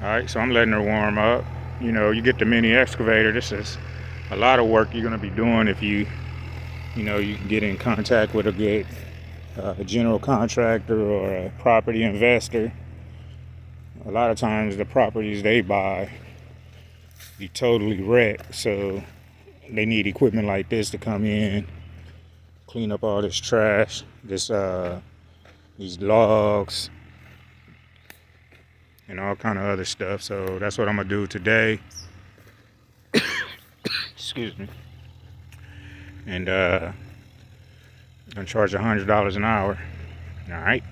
Alright, so I'm letting her warm up. You know, you get the mini excavator. This is a lot of work you're going to be doing if you can get in contact with a general contractor or a property investor. A lot of times the properties they buy be totally wrecked, so they need equipment like this to come in, clean up all this trash, these logs, and all kind of other stuff. So that's what I'm gonna do today. Excuse me. And I'm gonna charge $100 an hour. All right.